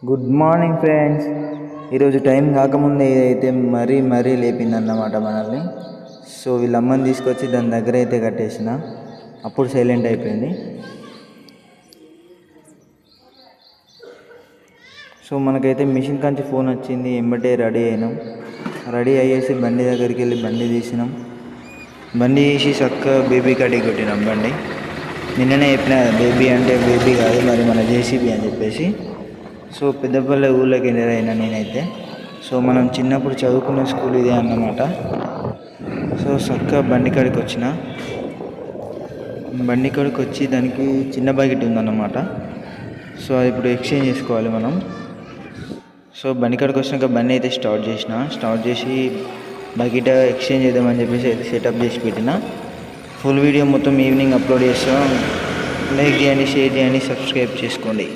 Good morning friends. ఈరోజు time కాకముందే ఇదైతే మరీ లేపిందన్నమాట మనల్ని. సో వీళ్ళ అమ్మని తీసుకొచ్చి దాని దగ్గర అయితే కట్టేసిన, అప్పుడు సైలెంట్ అయిపోయింది. సో మనకైతే మిషన్ కాంచి ఫోన్ వచ్చింది, ఎంబటే రెడీ అయినాం. రెడీ అయ్యేసి బండి దగ్గరికి వెళ్ళి బండి తీసినాం. బండి తీసి చక్కగా బేబీ కడిగి కొట్టినాం బండి. నిన్ననే చెప్పిన బేబీ అంటే బేబీ కాదు, మరి మన జేసీబీ అని చెప్పేసి. సో పెద్దపల్లి ఊళ్ళోకి వెళ్ళైనా నేనైతే. సో మనం చిన్నప్పుడు చదువుకునే స్కూల్ ఇదే అన్నమాట. సో చక్కగా బండి కాడికి వచ్చిన, బండి కాడికి వచ్చి దానికి చిన్న బకెట్ ఉందన్నమాట. సో అది ఇప్పుడు ఎక్స్చేంజ్ చేసుకోవాలి మనం. సో బండి కాడికి వచ్చినాక బండి అయితే స్టార్ట్ చేసి బకెట్ ఎక్స్చేంజ్ చేద్దామని చెప్పేసి అయితే సెటప్ చేసి పెట్టిన. ఫుల్ వీడియో మొత్తం ఈవినింగ్ అప్లోడ్ చేస్తాం. లైక్ చేయండి, షేర్ చేయండి, సబ్స్క్రైబ్ చేసుకోండి.